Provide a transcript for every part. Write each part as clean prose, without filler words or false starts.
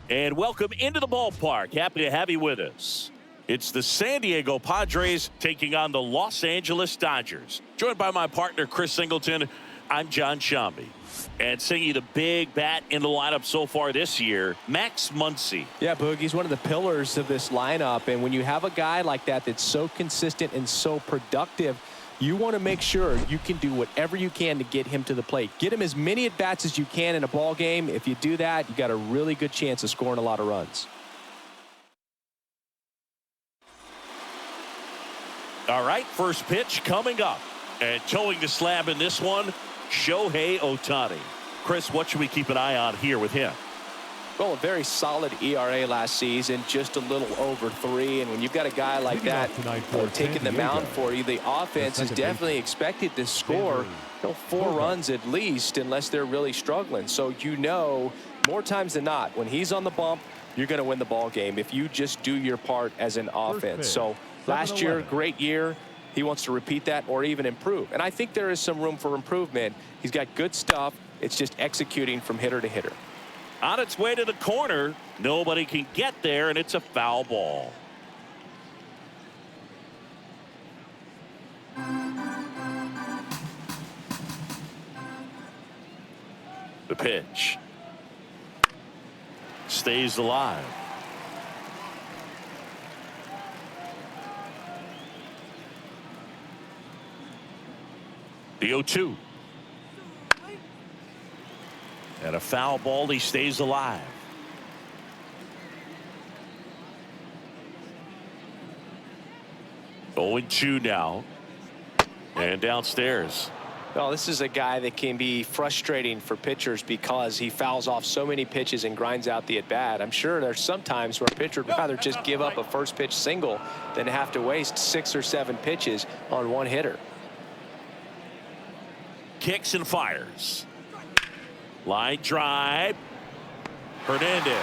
And welcome into the ballpark. Happy to have you with us. It's the San Diego Padres taking on the Los Angeles Dodgers. Joined by my partner, Chris Singleton, I'm John Shambi. And singing the big bat in the lineup so far this year, Max Muncy. Yeah, Boog, he's one of the pillars of this lineup. And when you have a guy like that that's so consistent and so productive, you want to make sure you can do whatever you can to get him to the plate. Get him as many at-bats as you can in a ball game. If you do that, you got a really good chance of scoring a lot of runs. All right, first pitch coming up. And towing the slab in this one, Shohei Ohtani. Chris, what should we keep an eye on here with him? Well, a very solid ERA last season, just a little over 3. And when you've got a guy like that taking the mound for you, the offense is definitely expected to score 4 runs at least, unless they're really struggling. So more times than not, when he's on the bump, you're going to win the ball game if you just do your part as an offense. So last year, great year. He wants to repeat that or even improve. And I think there is some room for improvement. He's got good stuff. It's just executing from hitter to hitter. On its way to the corner, nobody can get there, and it's a foul ball. The pitch stays alive. The 0-2. And a foul ball, he stays alive. Oh, 0-2 now. And downstairs. Well, this is a guy that can be frustrating for pitchers because he fouls off so many pitches and grinds out the at-bat. I'm sure there's some times where a pitcher would rather just give up a first pitch single than have to waste 6 or 7 pitches on one hitter. Kicks and fires. Line drive. Hernandez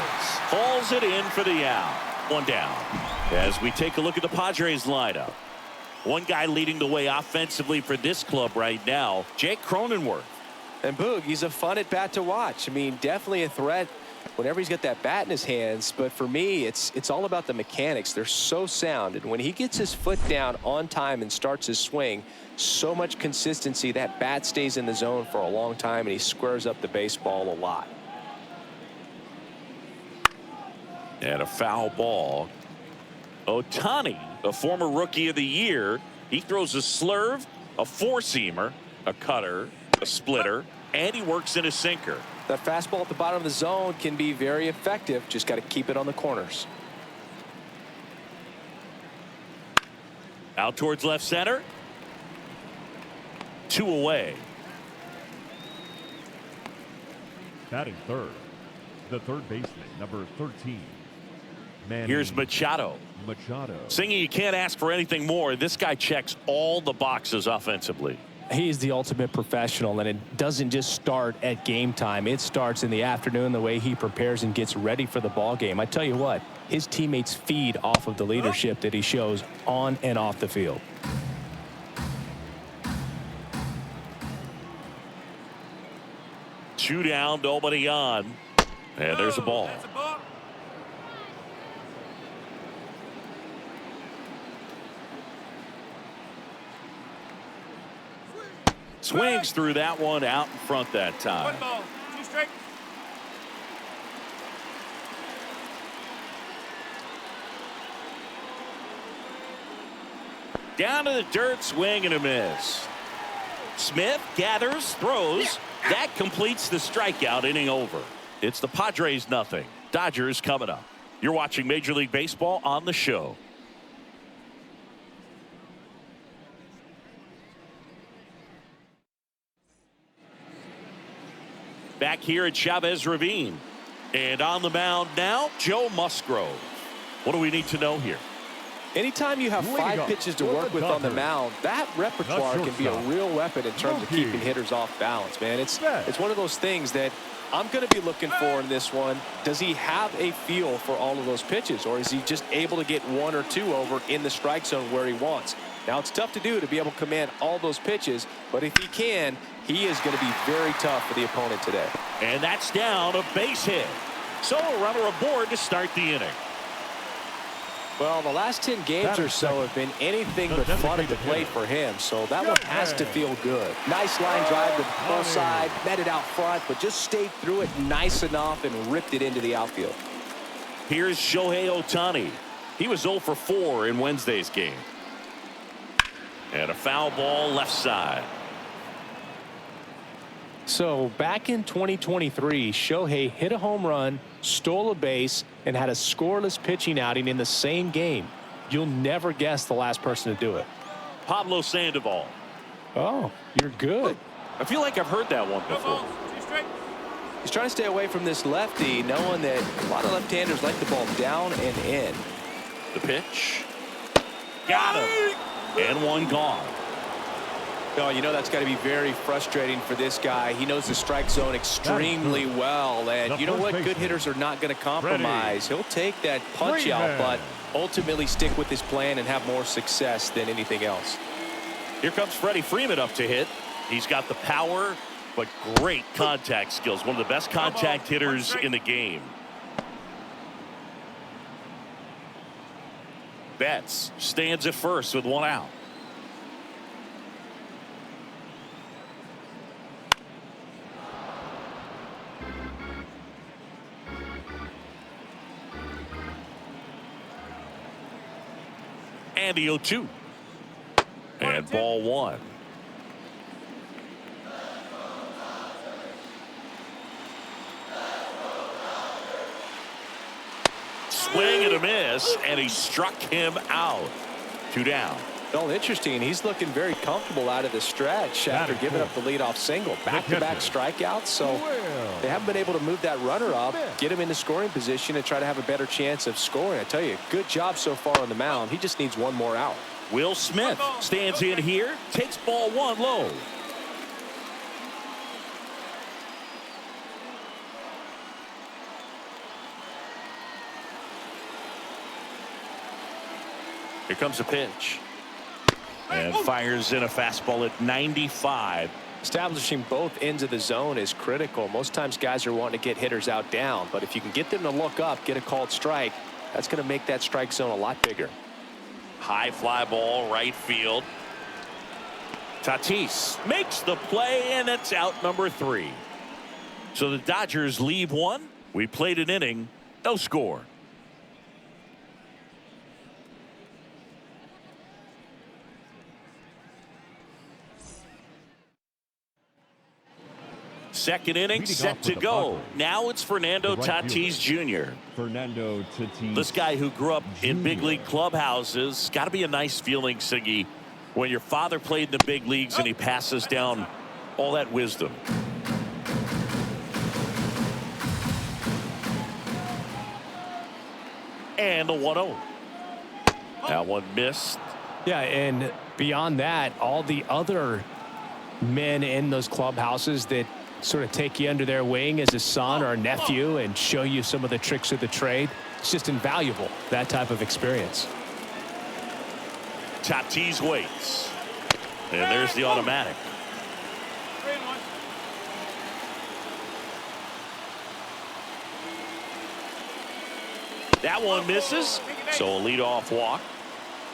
hauls it in for the out. 1 down. As we take a look at the Padres lineup. One guy leading the way offensively for this club right now, Jake Cronenworth. And Boog, he's a fun at bat to watch. I mean, definitely a threat whenever he's got that bat in his hands. But for me, it's all about the mechanics. They're so sound. And when he gets his foot down on time and starts his swing, so much consistency, that bat stays in the zone for a long time, and he squares up the baseball a lot. And a foul ball. Ohtani, a former rookie of the year, he throws a slurve, a four-seamer, a cutter, a splitter, and he works in a sinker. That fastball at the bottom of the zone can be very effective. Just got to keep it on the corners. Out towards left center. 2 away. Batting third, the third baseman, number 13. Here's Machado. Singing, you can't ask for anything more. This guy checks all the boxes offensively. He's the ultimate professional, and it doesn't just start at game time. It starts in the afternoon, the way he prepares and gets ready for the ball game. I tell you what, his teammates feed off of the leadership that he shows on and off the field. Two down, nobody on. And there's a ball. Swings through that one out in front that time. 1 ball, 2 strikes. Down to the dirt, swing and a miss. Smith gathers, throws. That completes the strikeout, inning over. It's the Padres 0. Dodgers coming up. You're watching Major League Baseball on the show. Back here at Chavez Ravine. And on the mound now, Joe Musgrove. What do we need to know here? Anytime you have 5 pitches to work with on the mound, that repertoire can be a real weapon in terms of keeping hitters off balance, man. It's one of those things that I'm going to be looking for in this one. Does he have a feel for all of those pitches, or is he just able to get 1 or 2 over in the strike zone where he wants? Now, it's tough to do to be able to command all those pitches, but if he can, he is going to be very tough for the opponent today. And that's down, a base hit. So a runner aboard to start the inning. Well, the last 10 games or so have been anything but fun at the plate for him, so that one has to feel good. Nice line drive to the full side, met it out front, but just stayed through it nice enough and ripped it into the outfield. Here's Shohei Ohtani. He was 0 for 4 in Wednesday's game. And a foul ball left side. So back in 2023, Shohei hit a home run, stole a base, and had a scoreless pitching outing in the same game. You'll never guess the last person to do it. Pablo Sandoval. Oh, you're good. I feel like I've heard that one before. He's trying to stay away from this lefty, knowing that a lot of left-handers like the ball down and in. The pitch. Got him. And one gone. Oh, you know that's got to be very frustrating for this guy. He knows the strike zone extremely well, and you know what? Good hitters are not going to compromise. He'll take that punch out, but ultimately stick with his plan and have more success than anything else. Here comes Freddie Freeman up to hit. He's got the power, but great contact skills. One of the best contact hitters in the game. Betts stands at first with one out. And the 0-2. And ball one. Swing and a miss, and he struck him out. 2 down. Well, interesting. He's looking very comfortable out of the stretch after giving up the leadoff single. Back-to-back strikeouts, so they haven't been able to move that runner up, get him into scoring position, and try to have a better chance of scoring. I tell you, good job so far on the mound. He just needs one more out. Will Smith stands in here, takes ball one low. Here comes a pitch. And fires in a fastball at 95. Establishing both ends of the zone is critical. Most times guys are wanting to get hitters out down, but if you can get them to look up, get a called strike, that's going to make that strike zone a lot bigger. High fly ball, right field. Tatis makes the play, and it's out number 3. So the Dodgers leave one. We played an inning, no score. Second inning set to go. Now it's Fernando Tatis Jr. Fernando Tatis. This guy who grew up in big league clubhouses. Got to be a nice feeling, Siggy, when your father played in the big leagues and he passes down all that wisdom. And the 1-0. That one missed. Yeah, and beyond that, all the other men in those clubhouses that sort of take you under their wing as a son or a nephew and show you some of the tricks of the trade. It's just invaluable, that type of experience. Tatis waits. And there's the automatic. That one misses. So a leadoff walk.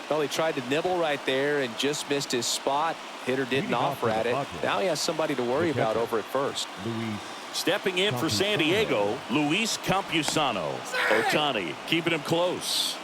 Well, he tried to nibble right there and just missed his spot. Hitter didn't offer at it. Now he has somebody to worry about over at first. Stepping in for San Diego, Luis Campusano. Ohtani keeping him close.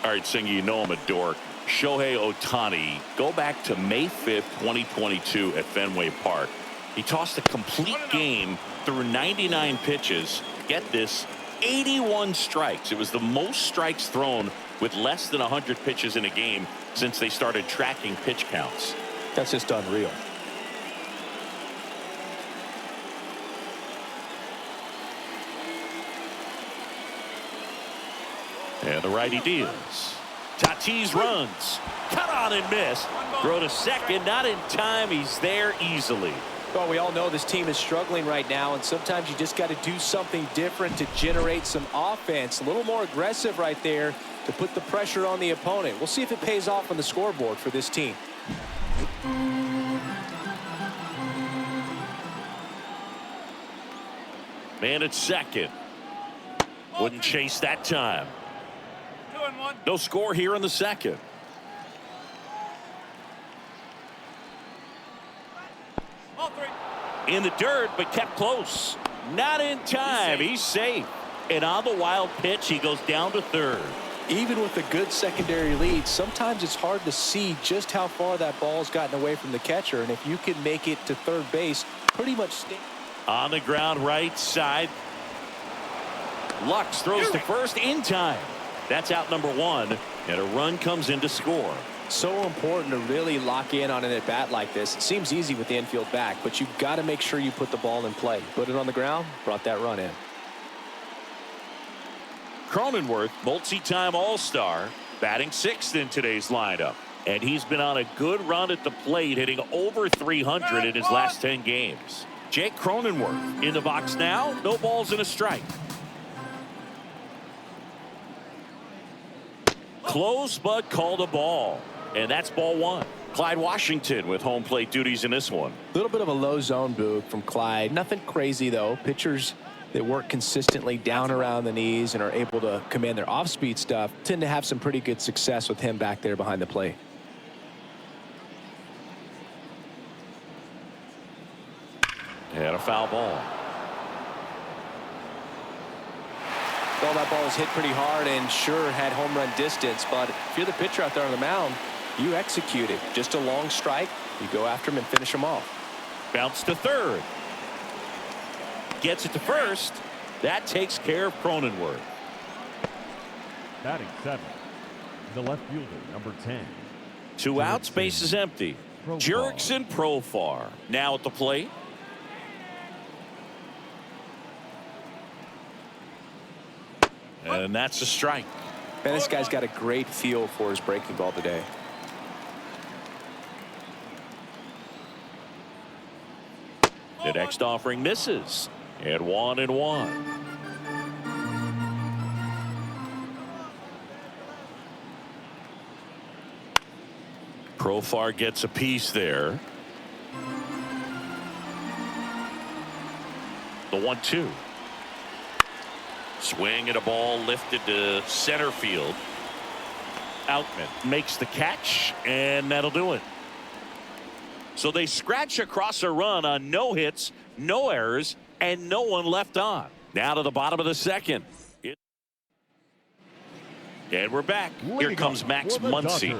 All right, Singy, you know I'm a dork. Shohei Ohtani, go back to May 5th, 2022 at Fenway Park. He tossed a complete game through 99 pitches. Get this, 81 strikes. It was the most strikes thrown with less than 100 pitches in a game since they started tracking pitch counts. That's just unreal. And the righty deals. Tatis runs. Cut on and miss. Throw to second. Not in time. He's there easily. Well, we all know this team is struggling right now, and sometimes you just got to do something different to generate some offense. A little more aggressive right there to put the pressure on the opponent. We'll see if it pays off on the scoreboard for this team. Man at second. Wouldn't chase that time. No score here in the second. In the dirt, but kept close. Not in time. He's safe. And on the wild pitch, he goes down to third. Even with a good secondary lead, sometimes it's hard to see just how far that ball's gotten away from the catcher. And if you can make it to third base, pretty much stay on the ground right side. Lux throws to first in time. That's out number one, and a run comes in to score. So important to really lock in on an at-bat like this. It seems easy with the infield back, but you've got to make sure you put the ball in play. Put it on the ground, brought that run in. Cronenworth, multi-time All-Star, batting sixth in today's lineup. And he's been on a good run at the plate, hitting over 300 in his last 10 games. Jake Cronenworth in the box now. No balls and a strike. Close, but called a ball. And that's ball one. Clyde Washington with home plate duties in this one. A little bit of a low zone, Boog, from Clyde. Nothing crazy, though. Pitchers that work consistently down around the knees and are able to command their off-speed stuff tend to have some pretty good success with him back there behind the plate. And a foul ball. Well, that ball was hit pretty hard and sure had home run distance, but if you're the pitcher out there on the mound, you execute it. Just a long strike. You go after him and finish him off. Bounce to third. Gets it to first. That takes care of Cronenworth. Batting seventh, the left fielder, number 10. 2 outs, base is empty. Jurickson Profar now at the plate. And that's a strike. Man, this guy's got a great feel for his breaking ball today. The next offering misses. And 1-1. Profar gets a piece there. The 1-2. Swing and a ball lifted to center field. Outman makes the catch, and that'll do it. So they scratch across a run on no hits, no errors, and no one left on. Now to the bottom of the second. And we're back. Here comes Max Muncy.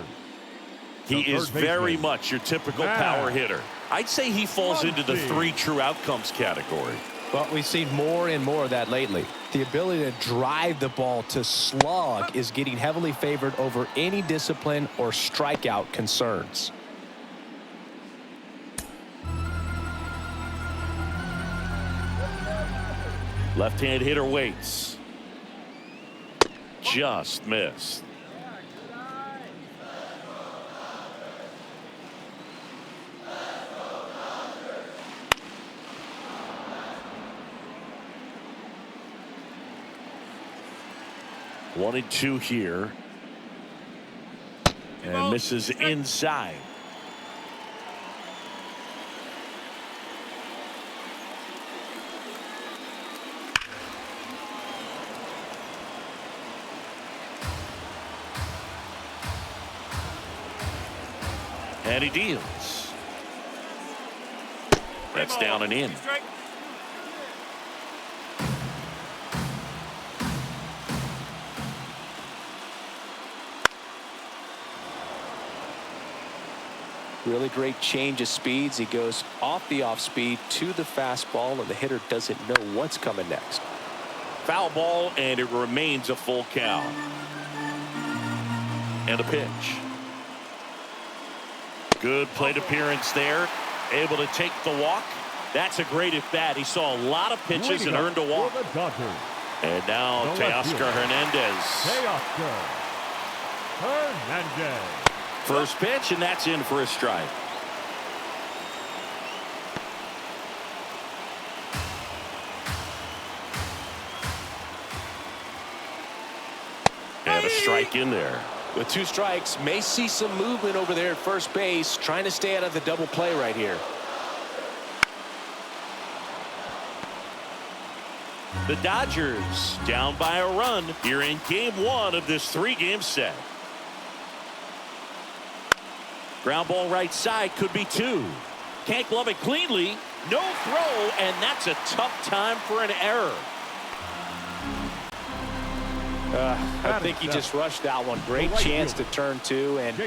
He is very much your typical power hitter. I'd say he falls into the 3 true outcomes category. But we've seen more and more of that lately. The ability to drive the ball to slug is getting heavily favored over any discipline or strikeout concerns. Left-hand hitter waits. Just missed. One and two here. And misses inside. And he deals. That's down and in. Really great change of speeds. He goes off the off speed to the fastball, and the hitter doesn't know what's coming next. Foul ball, and it remains a full count. And a pitch. Good plate appearance there. Able to take the walk. That's a great at bat. He saw a lot of pitches and earned a walk. And now Teoscar Hernandez. First pitch, and that's in for a strike. And a strike in there. With 2 strikes, may see some movement over there at first base, trying to stay out of the double play right here. The Dodgers down by a run here in game 1 of this 3-game set. Ground ball right side, could be 2. Can't glove it cleanly. No throw, and that's a tough time for an error. I think he just rushed that one. Great chance to turn 2, and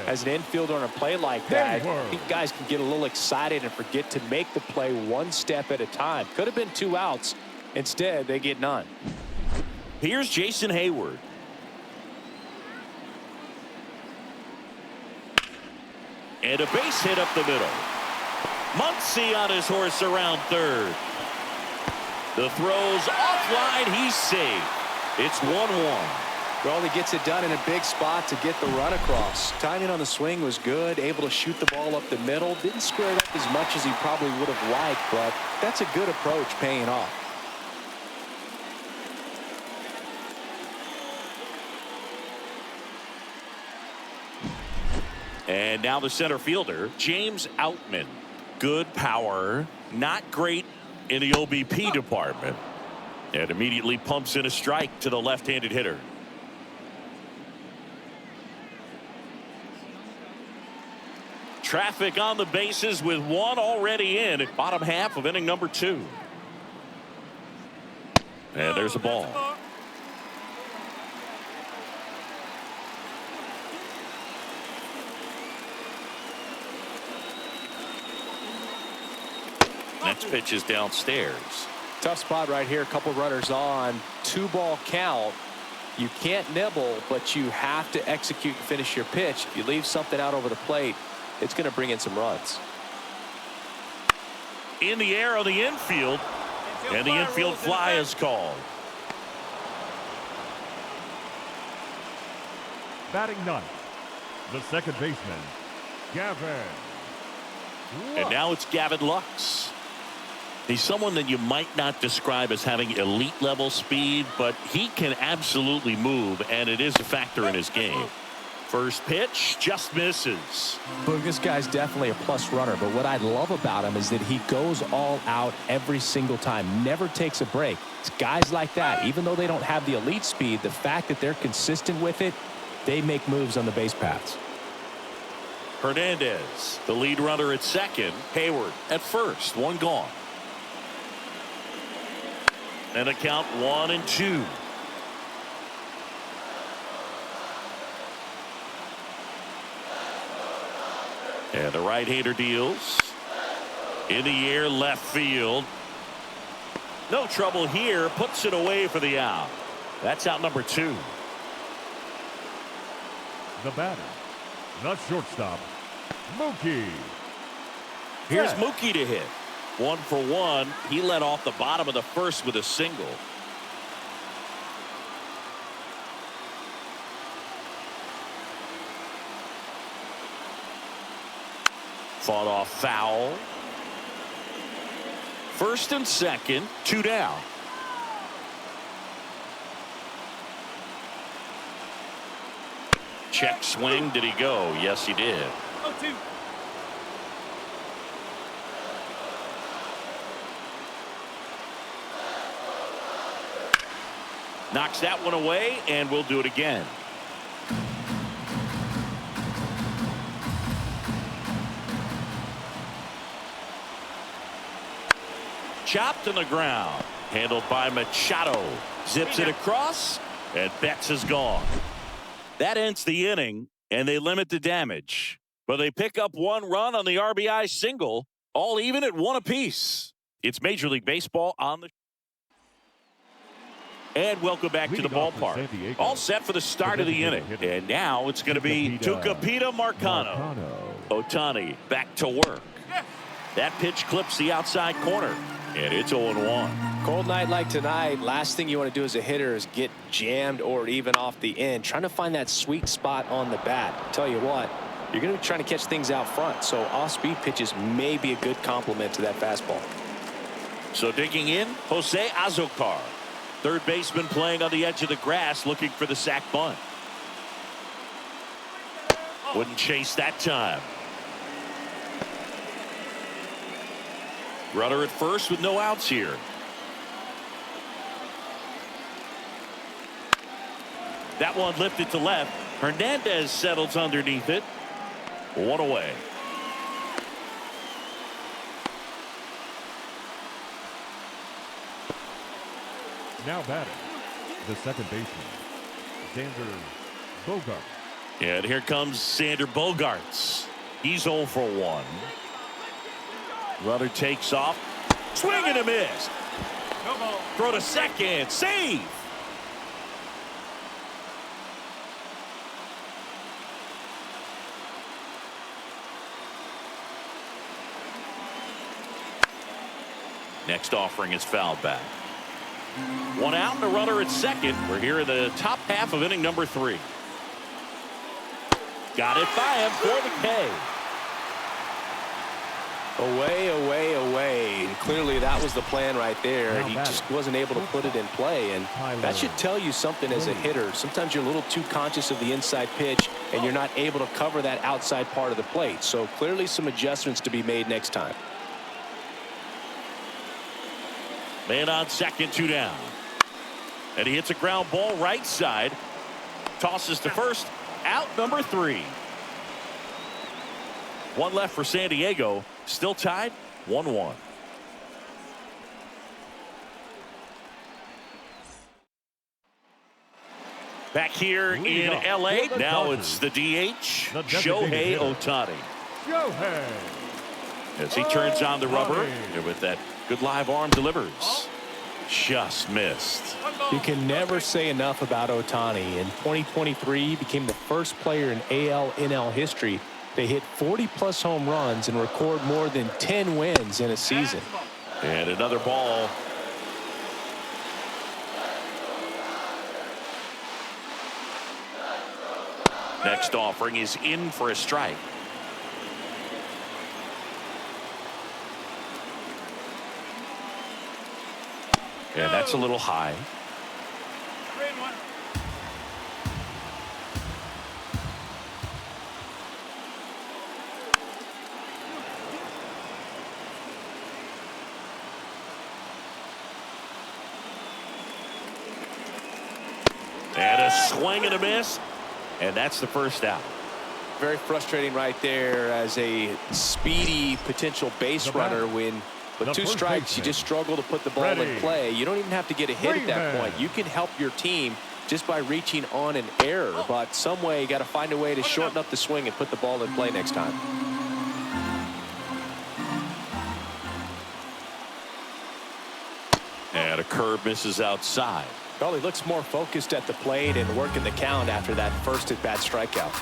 as an infielder on a play like that, I think guys can get a little excited and forget to make the play one step at a time. Could have been 2 outs. Instead, they get none. Here's Jason Hayward. And a base hit up the middle. Muncy on his horse around third. The throw's offline. He's safe. It's 1-1. Well, he gets it done in a big spot to get the run across. Timing on the swing was good. Able to shoot the ball up the middle. Didn't square it up as much as he probably would have liked, but that's a good approach paying off. And now the center fielder, James Outman. Good power, not great in the OBP department. And immediately pumps in a strike to the left-handed hitter. Traffic on the bases with 1 already in. Bottom half of inning number 2. And there's a ball. Next pitch is downstairs. Tough spot right here. A couple runners on. 2-ball count. You can't nibble, but you have to execute and finish your pitch. If you leave something out over the plate, it's going to bring in some runs. In the air on the infield, and the infield fly is called. Batting ninth, the second baseman, Gavin. And now it's Gavin Lux. He's someone that you might not describe as having elite level speed, but he can absolutely move, and it is a factor in his game. First pitch just misses. Boog, this guy's definitely a plus runner, but what I love about him is that he goes all out every single time, never takes a break. It's guys like that, even though they don't have the elite speed, the fact that they're consistent with it, they make moves on the base paths. Hernandez, the lead runner at second. Hayward at first, 1 gone. And a count 1-2. And the right-hander deals. In the air, left field. No trouble here. Puts it away for the out. That's out number 2. The batter, the shortstop, Mookie. Here's Mookie to hit. 1 for 1. He led off the bottom of the first with a single. Fought off foul. First and second, 2 down. Check swing. Did he go? Yes, he did. 0-2. Knocks that one away, and we'll do it again. Chopped in the ground. Handled by Machado. Zips it across, and Betts is gone. That ends the inning, and they limit the damage. But they pick up 1 run on the RBI single, all even at 1 apiece. It's Major League Baseball on the... And welcome back to the ballpark. All set for the start of the inning. And now it's going to be Tucupita Marcano. Ohtani back to work. That pitch clips the outside corner. And it's 0-1. Cold night like tonight, last thing you want to do as a hitter is get jammed or even off the end. Trying to find that sweet spot on the bat. Tell you what, you're going to be trying to catch things out front. So off-speed pitches may be a good complement to that fastball. So digging in, Jose Azocar. Third baseman playing on the edge of the grass, looking for the sac bunt. Wouldn't chase that time. Runner at first with no outs here. That one lifted to left. Hernandez settles underneath it. One away. Now batting, the second baseman, Xander Bogaerts. And here comes Xander Bogaerts. He's 0 for 1. Runner takes off. Swing and a miss. Throw to second. Save. Next offering is fouled back. One out and a runner at second. We're here in the top half of inning number 3. Got it by him for the K. Away, away, away. And clearly that was the plan right there. He just wasn't able to put it in play. And that should tell you something as a hitter. Sometimes you're a little too conscious of the inside pitch and you're not able to cover that outside part of the plate. So clearly some adjustments to be made next time. Man on second, 2 down. And he hits a ground ball right side. Tosses to first. Out number 3. One left for San Diego. Still tied 1-1. Back here in L.A. Now it's the DH, Shohei Ohtani. As he turns on the rubber and with that good live arm delivers. Just missed. You can never say enough about Ohtani. In 2023, he became the first player in AL/NL history to hit 40+ home runs and record more than 10 wins in a season. And another ball. Next offering is in for a strike. And that's a little high. And a swing and a miss. And that's the first out. Very frustrating right there as a speedy potential base runner when with 2 strikes you just struggle to put the ball in play. You don't even have to get a hit at that point. You can help your team just by reaching on an error, but some way you got to find a way to shorten up the swing and put the ball in play next time. And a curve misses outside. Well, he looks more focused at the plate and working the count after that first at-bat strikeout.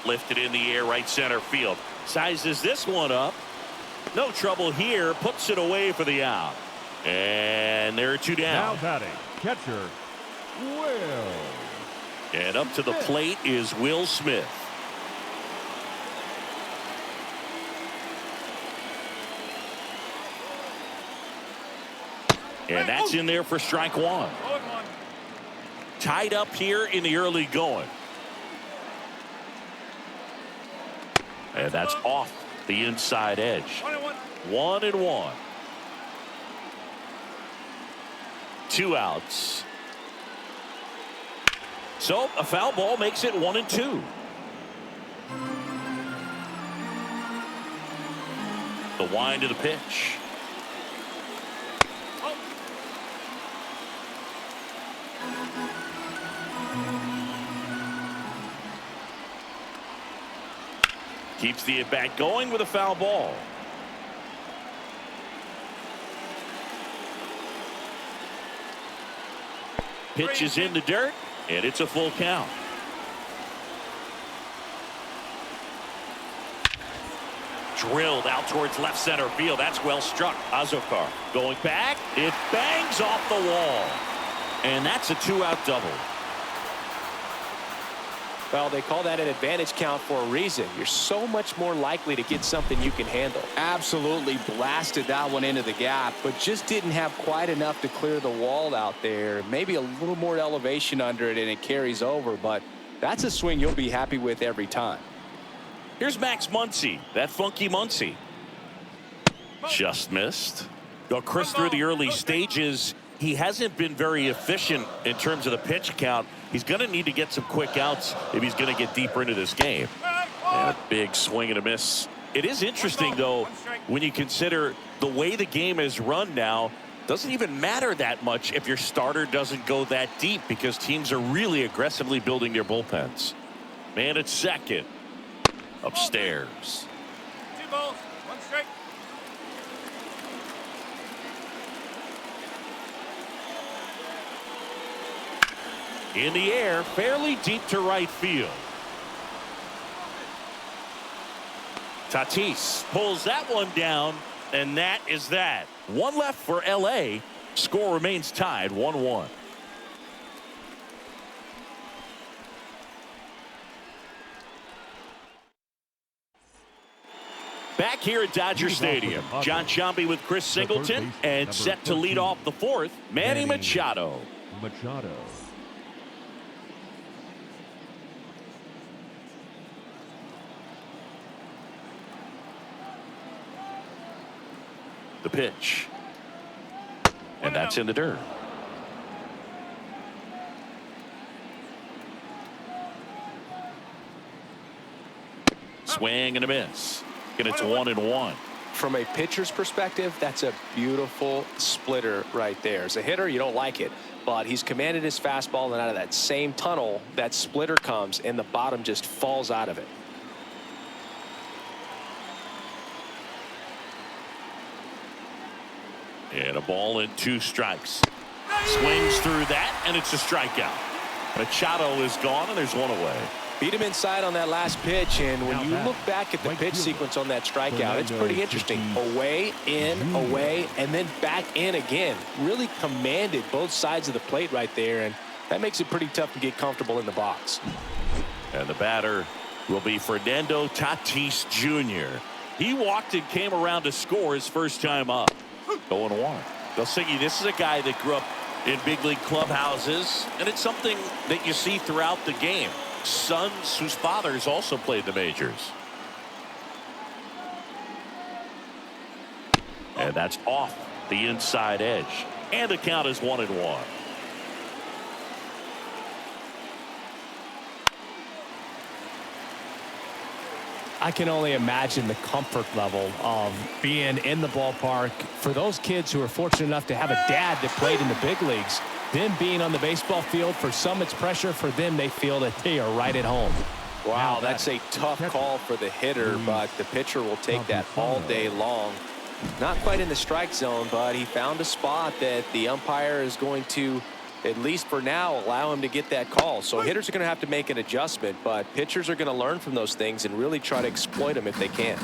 Lifted in the air, right center field. Sizes this one up. No trouble here. Puts it away for the out. And there are 2 down. Now batting, catcher, Will. And up to the plate is Will Smith. And that's in there for strike 1. Tied up here in the early going. And that's off the inside edge. 1-1. 2 outs. So a foul ball makes it 1-2. The wind of the pitch. Keeps the at-bat going with a foul ball. Pitch is in the dirt, and it's a full count. Drilled out towards left center field. That's well struck. Azokar going back. It bangs off the wall. And that's a 2-out double. Well, they call that an advantage count for a reason. You're so much more likely to get something you can handle. Absolutely blasted that one into the gap, but just didn't have quite enough to clear the wall out there. Maybe a little more elevation under it and it carries over, but that's a swing you'll be happy with every time. Here's Max Muncy, that funky Muncy. Just missed. They'll cruise through the early stages he hasn't been very efficient in terms of the pitch count. He's going to need to get some quick outs if he's going to get deeper into this game. And a big swing and a miss. It is interesting, though, when you consider the way the game is run now. Doesn't even matter that much if your starter doesn't go that deep, because teams are really aggressively building their bullpens. Man at second. Upstairs. 2 balls, 1 strike. In the air, fairly deep to right field. Tatis pulls that one down, and that is that. One left for LA. Score remains tied 1-1. Back here at Dodger Stadium, John Sciambi with Chris Singleton, and set to lead off the fourth, Manny Machado. The pitch. And that's in the dirt. Swing and a miss. And it's 1-1. From a pitcher's perspective, that's a beautiful splitter right there. As a hitter, you don't like it, but he's commanded his fastball, and out of that same tunnel, that splitter comes, and the bottom just falls out of it. And a ball and 2 strikes. Swings through that, and it's a strikeout. Machado is gone, and there's 1 away. Beat him inside on that last pitch, and when you look back at the pitch sequence on that strikeout, it's pretty interesting. Away, in, away, and then back in again. Really commanded both sides of the plate right there, and that makes it pretty tough to get comfortable in the box. And the batter will be Fernando Tatis Jr. He walked and came around to score his first time up. 0-1. They'll say this is a guy that grew up in big league clubhouses, and it's something that you see throughout the game. Sons whose fathers also played the majors. And that's off the inside edge. And the count is 1-1. I can only imagine the comfort level of being in the ballpark for those kids who are fortunate enough to have a dad that played in the big leagues. Them being on the baseball field, for some it's pressure, for them they feel that they are right at home. Wow, that's a tough call for the hitter, but the pitcher will take that all day long. Not quite in the strike zone, but he found a spot that the umpire is going to, at least for now, allow him to get that call. So hitters are going to have to make an adjustment, but pitchers are going to learn from those things and really try to exploit them if they can.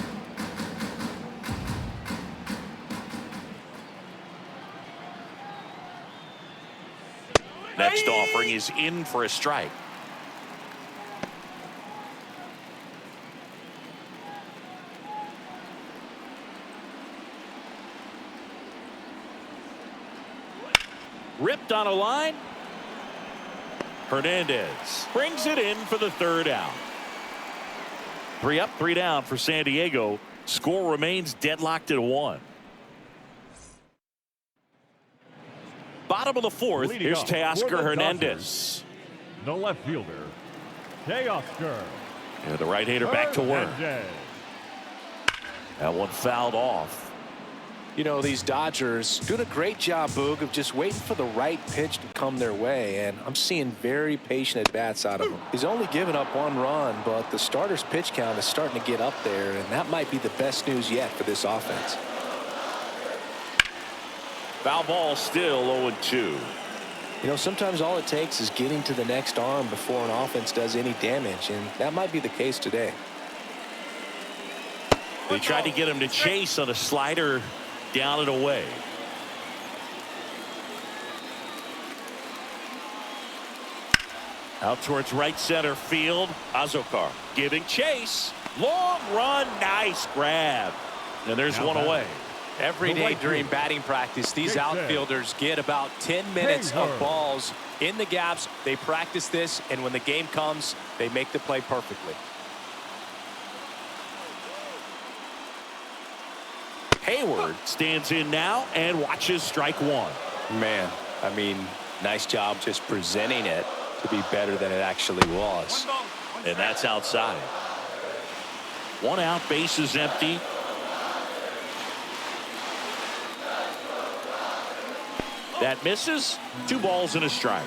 Next offering is in for a strike. Ripped on a line. Hernandez brings it in for the 3rd out. 3 up, 3 down for San Diego. Score remains deadlocked at 1. Bottom of the 4th. Here's Teoscar Hernandez. The left fielder, Teoscar. And the right-hander back to work. That one fouled off. You know, these Dodgers doing a great job, Boog, of just waiting for the right pitch to come their way, and I'm seeing very patient at-bats out of him. He's only given up 1 run, but the starter's pitch count is starting to get up there, and that might be the best news yet for this offense. Foul ball still 0-2. You know, sometimes all it takes is getting to the next arm before an offense does any damage, and that might be the case today. They tried to get him to chase on a slider down and away. Out towards right center field. Azokar giving chase. Long run. Nice grab. And there's one away. Every day during batting practice, these outfielders get about 10 minutes of balls in the gaps. They practice this, and when the game comes, they make the play perfectly. Hayward stands in now and watches strike 1. Man, I mean, nice job just presenting it to be better than it actually was. And that's outside. 1 out, bases empty. That misses. 2 balls and a strike.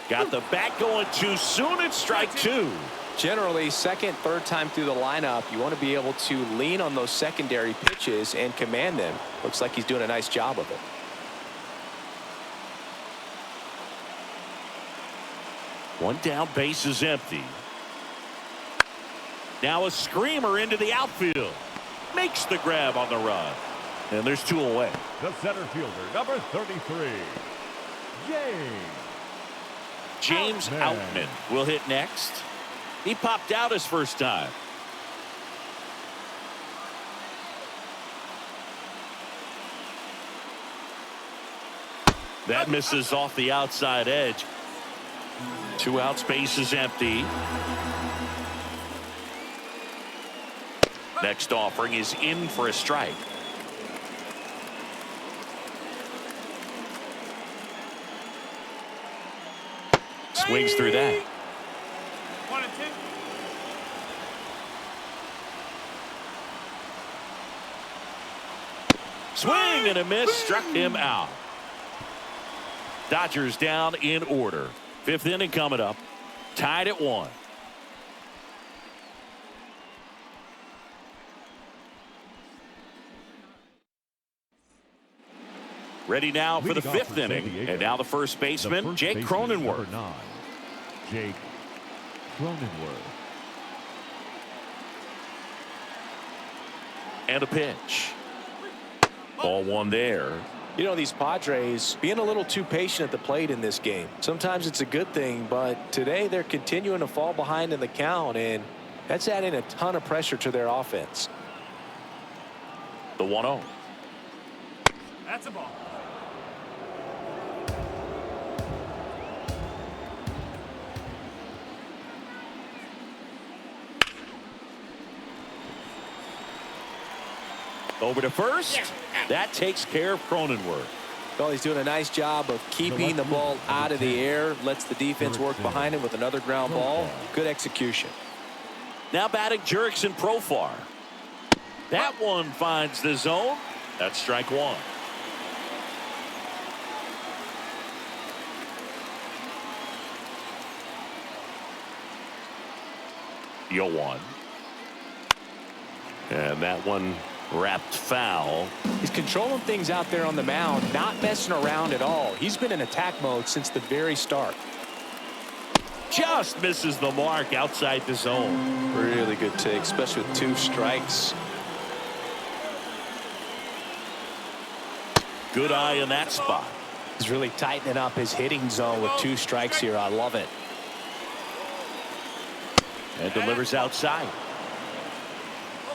Got the bat going too soon. It's strike 2. Generally, second, third time through the lineup, you want to be able to lean on those secondary pitches and command them. Looks like he's doing a nice job of it. One down, bases empty. Now a screamer into the outfield. Makes the grab on the run. And there's 2 away. The center fielder, number 33, James Outman will hit next. He popped out his first time. That misses off the outside edge. 2 outs, bases empty. Next offering is in for a strike. Swings through that. 1 and 2. Swing and a miss, struck him out. Dodgers down in order. 5th inning coming up. Tied at 1. Ready now for the 5th inning. And now the first baseman, Jake Cronenworth. Jake Cronenworth. And a pitch. Ball 1 there. You know, these Padres being a little too patient at the plate in this game. Sometimes it's a good thing, but today they're continuing to fall behind in the count, and that's adding a ton of pressure to their offense. The 1-0. That's a ball. Over to first. That takes care of Cronenworth. Well, he's doing a nice job of keeping the ball out of the air. Lets the defense work behind him with another ground ball. Good execution. Now batting Jurickson Profar. That one finds the zone. That's strike 1. Yo 1. And that one wrapped foul. He's controlling things out there on the mound, not messing around at all. He's been in attack mode since the very start. Just misses the mark outside the zone. Really good take, especially with 2 strikes. Good eye in that spot. He's really tightening up his hitting zone with 2 strikes here. I love it. And delivers outside.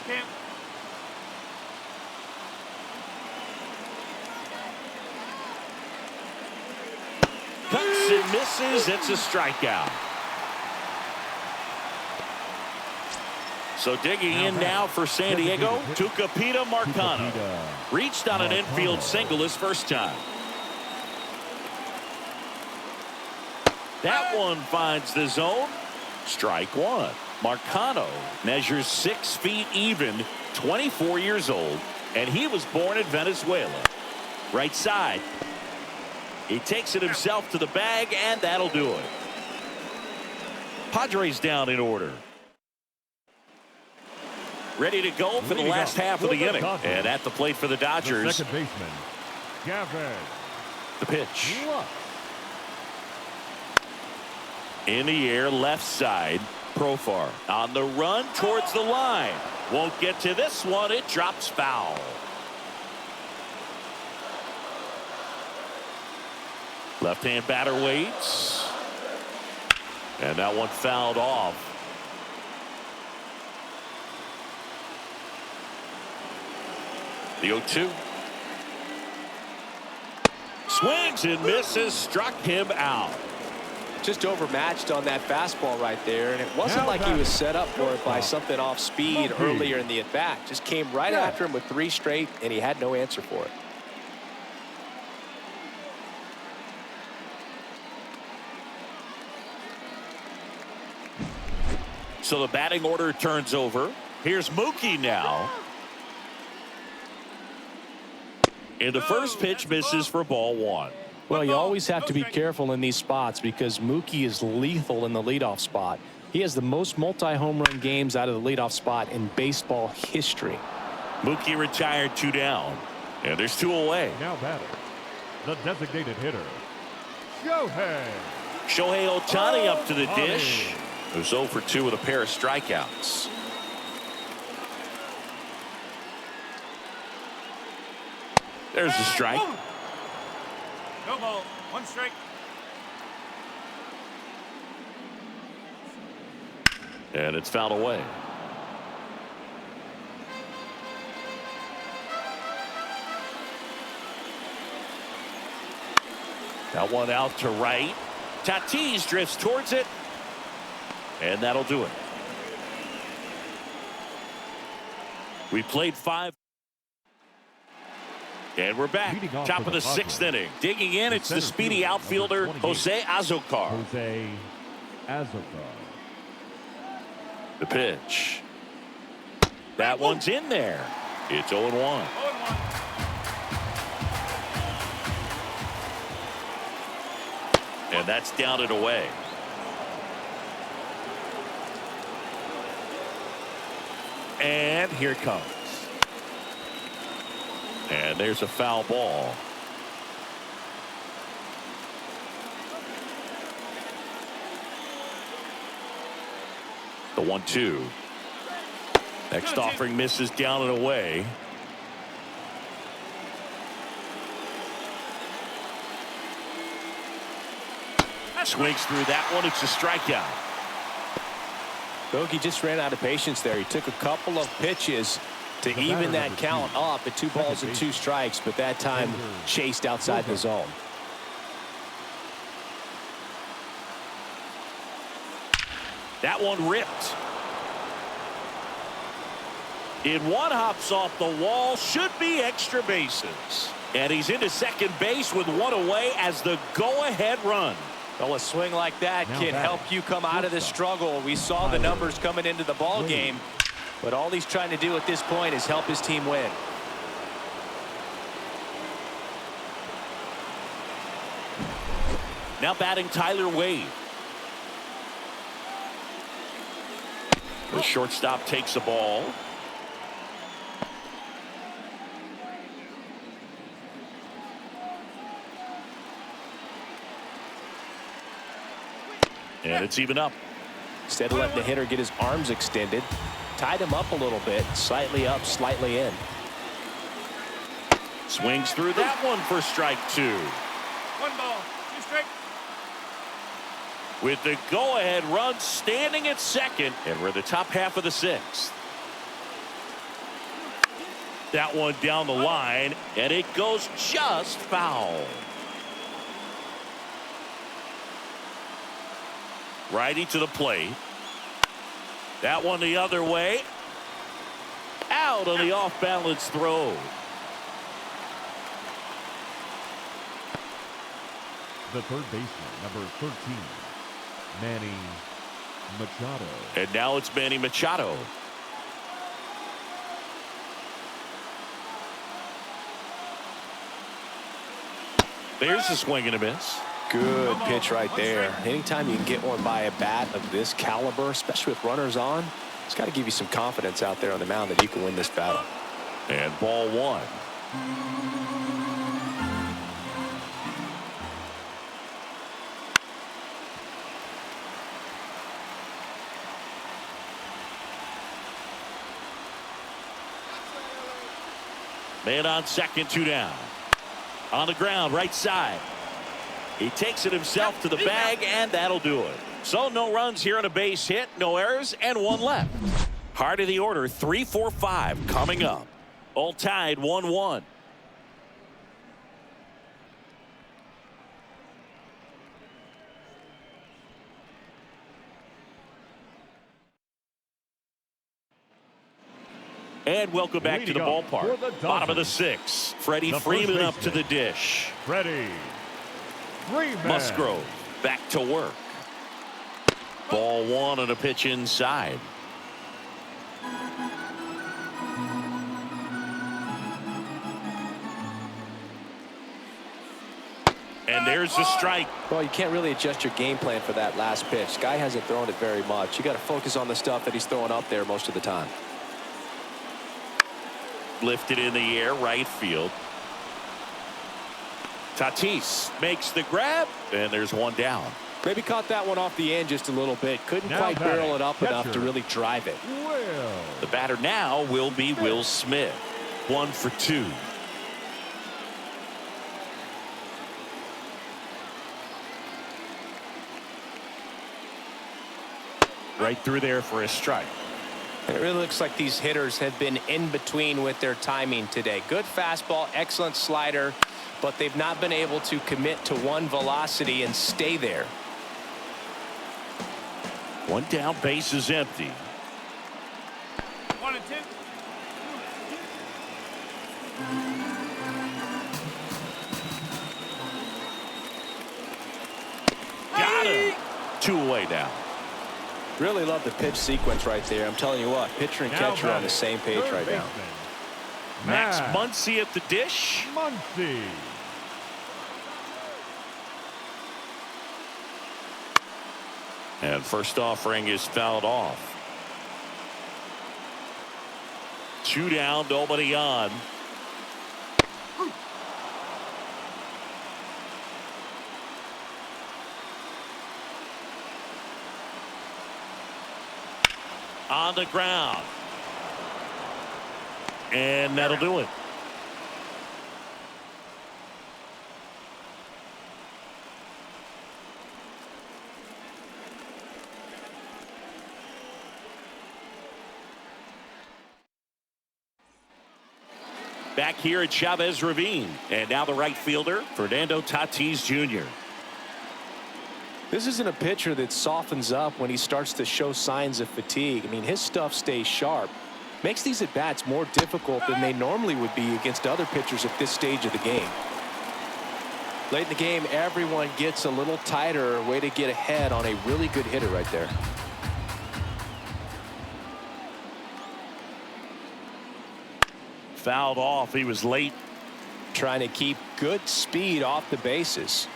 Okay. Cuts and misses. It's a strikeout. So digging in now for San Diego, Tucupita Marcano. Reached on an infield single his first time. That one finds the zone. Strike 1. Marcano measures 6 feet even, 24 years old, and he was born in Venezuela. Right side. He takes it himself to the bag, and that'll do it. Padres down in order. Ready to go for the last half of the inning. And at the plate for the Dodgers. Second baseman, Gavin. The pitch. In the air, left side. Profar on the run towards the line. Won't get to this one. It drops foul. Left-hand batter waits. And that one fouled off. The 0-2. Swings and misses. Struck him out. just overmatched on that fastball right there, and it wasn't like he was set up for it by something off speed earlier in the at-bat. Just came right after him with 3 straight, and he had no answer for it. So the batting order turns over. Here's Mookie now. And the first pitch misses for ball 1. Well, you always have to be careful in these spots because Mookie is lethal in the leadoff spot. He has the most multi-home run games out of the leadoff spot in baseball history. Mookie retired 2 down. And there's 2 away. Now batting, the designated hitter, Shohei Ohtani up to the dish. Who's 0 for 2 with a pair of strikeouts. There's the strike. No ball. 1 strike. And it's fouled away. That one out to right. Tatis drifts towards it. And that'll do it. We played 5. And we're back. Top of the 6th inning. Digging in, it's the speedy outfielder, Jose Azocar. The pitch. That one's in there. It's 0-1. And that's down and away. And here it comes. And there's a foul ball. The 1-2. Next offering misses down and away. Swings through that one. It's a strikeout. Bogey just ran out of patience there. He took a couple of pitches to even that count up at 2 balls and 2 strikes, but that time chased outside the zone. That one ripped. In one, hops off the wall. Should be extra bases. And he's into second base with 1 away as the go-ahead run. Well, a swing like that can help you come out of the struggle. We saw the numbers coming into the ball game, but all he's trying to do at this point is help his team win. Now batting Tyler Wade. The shortstop takes the ball. And it's even up. Instead of letting the hitter get his arms extended, tied him up a little bit, slightly up, slightly in. Swings through that one for strike 2. 1 ball, 2 strike. With the go-ahead run standing at second, and we're the top half of the 6th. That one down the line, and it goes just foul. Righty to the plate. That one the other way. Out on the off-balance throw. The third baseman, number 13, Manny Machado. And now it's Manny Machado. There's a swing and a miss. Good pitch right there. Anytime you can get one by a bat of this caliber, especially with runners on, it's got to give you some confidence out there on the mound that you can win this battle. And ball 1. Man on second, 2 down. On the ground, right side. He takes it himself to the bag, and that'll do it. So no runs here on a base hit, no errors, and 1 left. Heart of the order, 3, 4, 5 coming up. All tied 1-1. And welcome back to the ballpark. Bottom of the 6th. Freddie Freeman up to the dish. Freddie Freeman. Musgrove back to work. Ball 1 and a pitch inside. And there's the strike. Well, you can't really adjust your game plan for that last pitch. Guy hasn't thrown it very much. You got to focus on the stuff that he's throwing up there most of the time. Lifted in the air, right field. Tatis makes the grab, and there's one down. Maybe caught that one off the end just a little bit. Couldn't quite barrel it up enough to really drive it. The batter now will be Will Smith. 1 for 2. Right through there for a strike. It really looks like these hitters have been in between with their timing today. Good fastball, excellent slider, but they've not been able to commit to one velocity and stay there. 1 down, base is empty. 1 and 2. Got him. 2 away now. Really love the pitch sequence right there. I'm telling you what, pitcher and catcher on the same page right now. Max Muncy at the dish. Muncy. And first offering is fouled off. 2 down, nobody on. On the ground. And that'll do it. Back here at Chavez Ravine. And now the right fielder, Fernando Tatis Jr. This isn't a pitcher that softens up when he starts to show signs of fatigue. I mean, his stuff stays sharp. Makes these at-bats more difficult than they normally would be against other pitchers at this stage of the game. Late in the game, everyone gets a little tighter. Way to get ahead on a really good hitter right there. Fouled off. He was late. Trying to keep good speed off the bases.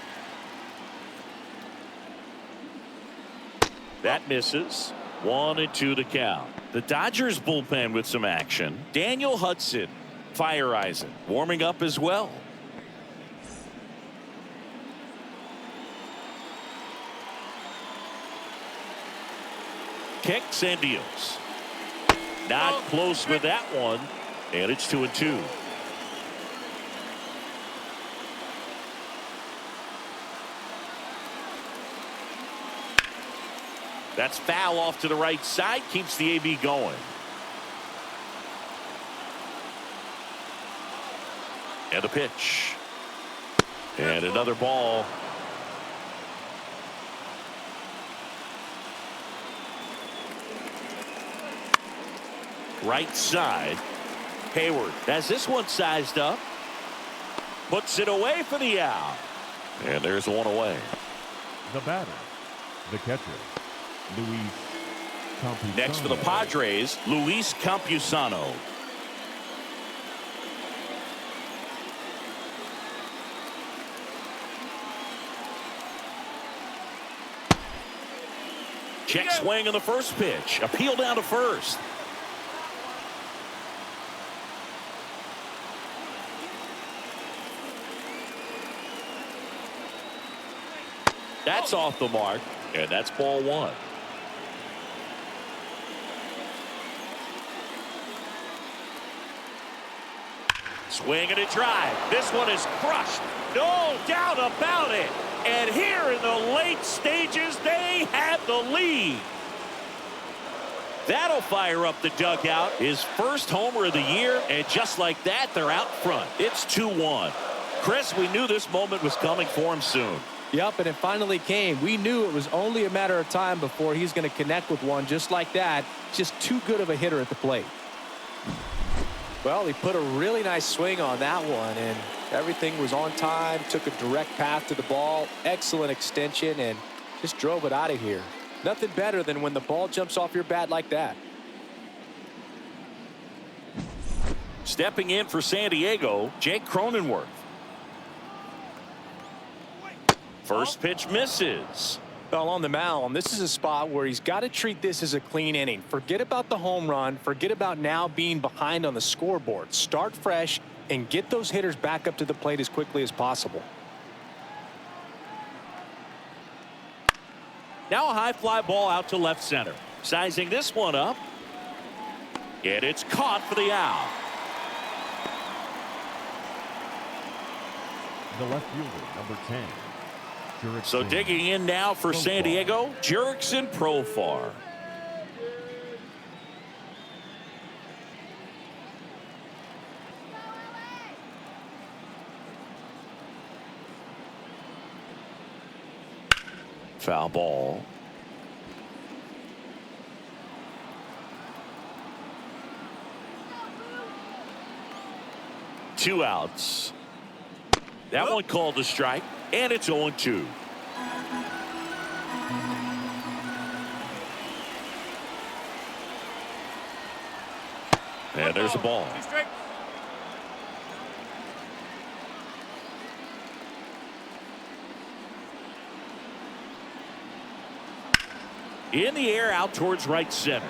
That misses. 1 and 2 to count. The Dodgers bullpen with some action. Daniel Hudson, Fire Eisen, warming up as well. Kicks and deals. Not close with that one. And it's 2 and 2. That's foul off to the right side. Keeps the AB going. And a pitch. And another ball. Right side. Hayward has this one sized up. Puts it away for the out. And there's one away. The batter, the catcher, Luis Campusano. Next for the Padres, Luis Campusano. Check swing on the first pitch. Appeal down to first. That's off the mark, and that's ball 1. Swing and a drive. This one is crushed. No doubt about it. And here in the late stages, they have the lead. That'll fire up the dugout. His first homer of the year, and just like that, they're out front. It's 2-1. Chris, we knew this moment was coming for him soon. Yep, and it finally came. We knew it was only a matter of time before he's going to connect with one just like that. Just too good of a hitter at the plate. Well, he put a really nice swing on that one, and everything was on time, took a direct path to the ball, excellent extension, and just drove it out of here. Nothing better than when the ball jumps off your bat like that. Stepping in for San Diego, Jake Cronenworth. First pitch misses. Well, on the mound, this is a spot where he's got to treat this as a clean inning. Forget about the home run. Forget about now being behind on the scoreboard. Start fresh and get those hitters back up to the plate as quickly as possible. Now a high fly ball out to left center. Sizing this one up. And it's caught for the out. The left fielder, number 10. So digging in now for San Diego, Jurickson Profar. Foul ball. Two outs. That one called a strike, and it's 0-2. And there's a ball. In the air out towards right center.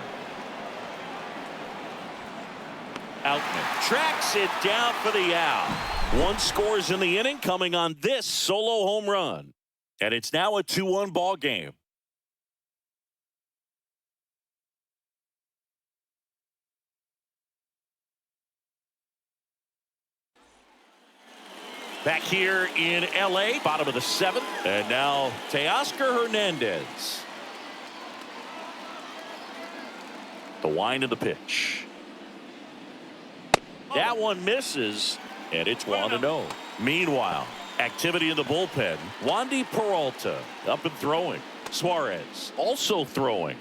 Outman tracks it down for the out. One scores in the inning coming on this solo home run. And it's now a 2-1 ball game. Back here in LA, bottom of the 7th. And now Teoscar Hernandez. The wind of the pitch. That one misses, and it's 1-0. Meanwhile, activity in the bullpen. Wandy Peralta up and throwing. Suarez also throwing.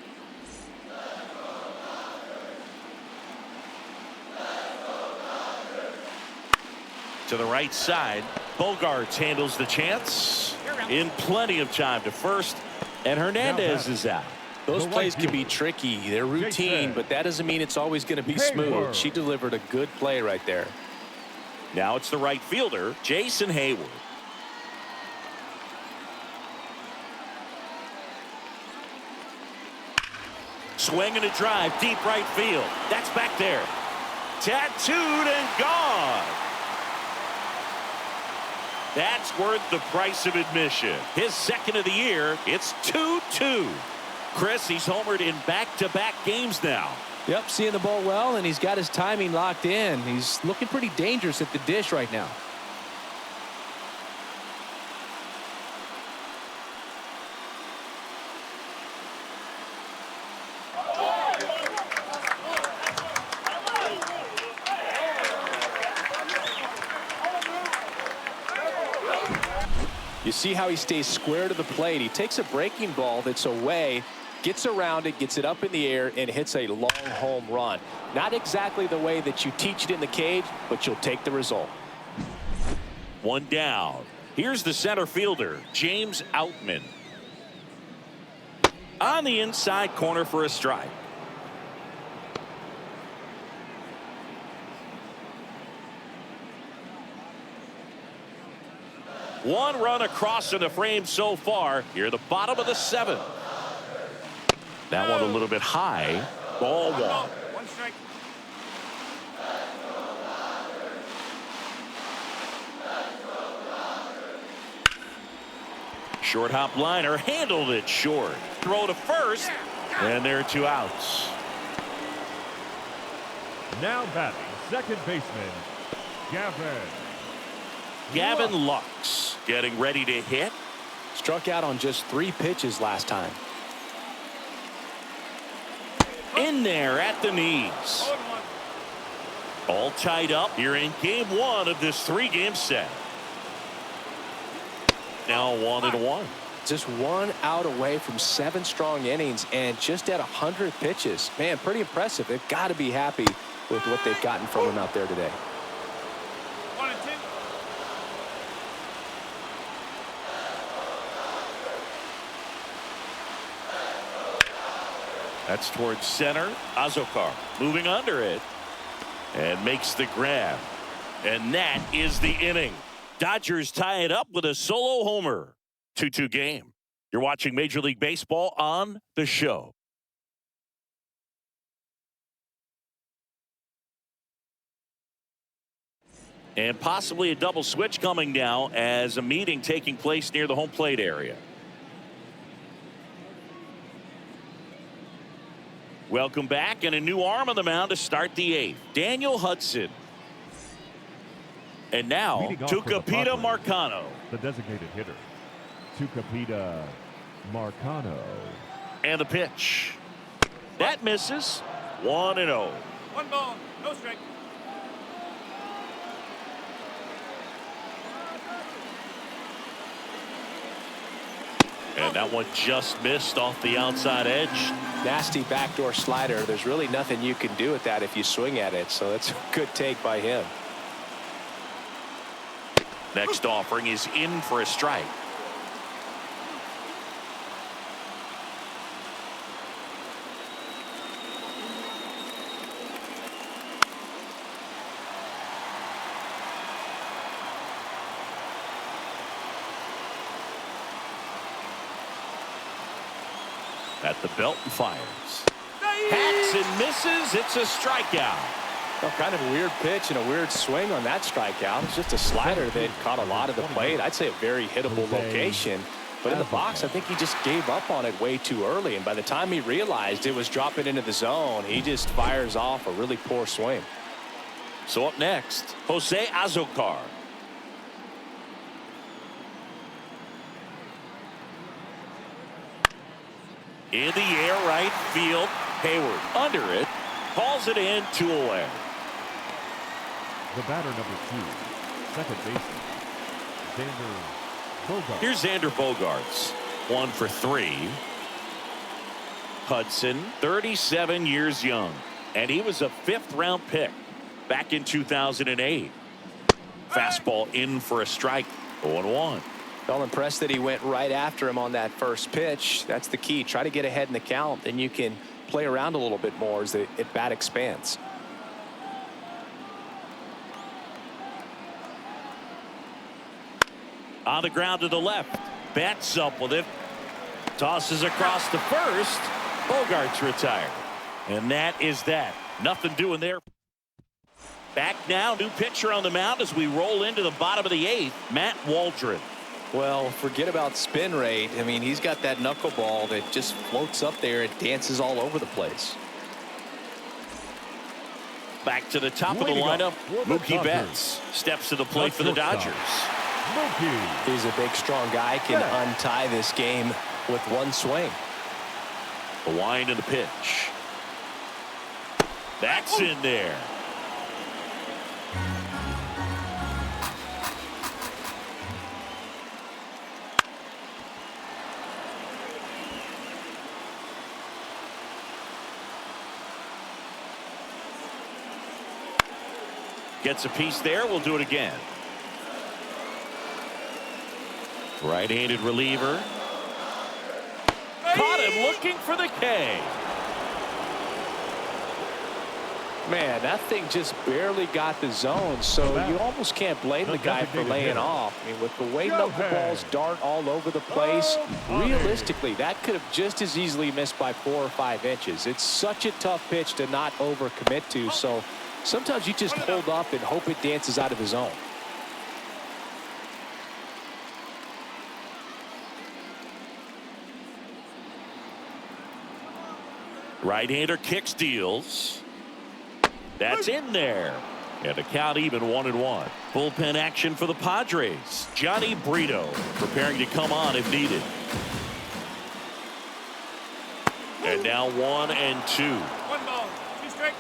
To the right side, Bogarts handles the chance in plenty of time to first, and Hernandez is out. Those plays can be tricky. They're routine, but that doesn't mean it's always going to be smooth. She delivered a good play right there. Now it's the right fielder, Jason Hayward. Swing and a drive, deep right field. That's back there. Tattooed and gone. That's worth the price of admission. His second of the year. It's 2-2. Chris, he's homered in back-to-back games now. Yep, seeing the ball well, and he's got his timing locked in. He's looking pretty dangerous at the dish right now. You see how he stays square to the plate. He takes a breaking ball that's away, gets around it, gets it up in the air, and hits a long home run. Not exactly the way that you teach it in the cage, but you'll take the result. One down. Here's the center fielder, James Outman. On the inside corner for a strike. One run across in the frame so far. Here, the bottom of the 7th. That one a little bit high. Ball one. One strike. Short hop liner handled it short. Throw to first, and there are 2 outs. Now batting, second baseman, Gavin Lux getting ready to hit. Struck out on just 3 pitches last time. In there at the knees. All tied up here in game 1 of this 3-game set. Now 1-1. Just 1 out away from 7 strong innings and just at 100 pitches. Man, pretty impressive. They've got to be happy with what they've gotten from him out there today. 1-2. That's towards center. Azokar moving under it and makes the grab. And that is the inning. Dodgers tie it up with a solo homer. 2-2 game. You're watching Major League Baseball on The Show. And possibly a double switch coming now as a meeting taking place near the home plate area. Welcome back, and a new arm on the mound to start the eighth. Daniel Hudson. And now, Tucupita Marcano. The designated hitter, Tucupita Marcano. And the pitch. That misses. 1-0. 1 ball, no strike. And that one just missed off the outside edge. Nasty backdoor slider. There's really nothing you can do with that if you swing at it. So that's a good take by him. Next offering is in for a strike. At the belt and fires. Hacks and misses. It's a strikeout. Well, kind of a weird pitch and a weird swing on that strikeout. It's just a slider that caught a lot of the plate. I'd say a very hittable location. But in the box, I think he just gave up on it way too early. And by the time he realized it was dropping into the zone, he just fires off a really poor swing. So up next, Jose Azokar. In the air, right field. Hayward under it. Calls it in, 2 away. The batter number 2, second baseman, Xander Bogaerts. Here's Xander Bogaerts. 1 for 3. Hudson, 37 years young. And he was a 5th-round pick back in 2008. Fastball in for a strike. 0-1. Well, impressed that he went right after him on that first pitch. That's the key. Try to get ahead in the count. Then you can play around a little bit more as the at-bat expands. On the ground to the left. Bats up with it. Tosses across the first. Bogaerts retired. And that is that. Nothing doing there. Back now. New pitcher on the mound as we roll into the bottom of the 8th. Matt Waldron. Well, forget about spin rate. I mean, he's got that knuckleball that just floats up there and dances all over the place. Back to the top of the lineup. Mookie Betts steps to the plate for the Dodgers. He's a big, strong guy. Can untie this game with one swing. The wind and the pitch. That's in there. Gets a piece there. We'll do it again. Right-handed reliever. Caught him looking for the K. Man, that thing just barely got the zone, so you almost can't blame the guy for laying off. I mean, with the way knuckleballs dart all over the place, realistically, that could have just as easily missed by 4 or 5 inches. It's such a tough pitch to not overcommit to, so sometimes you just hold up and hope it dances out of the zone. Right-hander kicks, deals. That's in there. And a count even 1-1. Bullpen action for the Padres. Johnny Brito preparing to come on if needed. And now 1-2. 1 ball, 2 strike.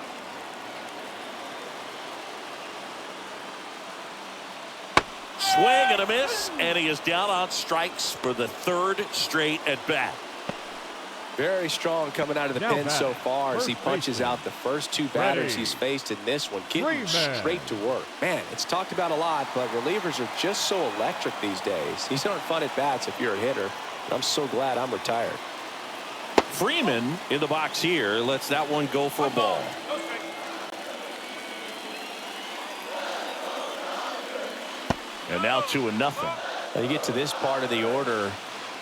Swing and a miss, and he is down on strikes for the 3rd straight at bat. Very strong coming out of the pen so far as he punches out the first two batters he's faced in this one. Getting straight to work. Man, it's talked about a lot, but relievers are just so electric these days. These aren't fun at bats if you're a hitter. I'm so glad I'm retired. Freeman in the box here lets that one go for a ball. And now 2-0. Now you get to this part of the order.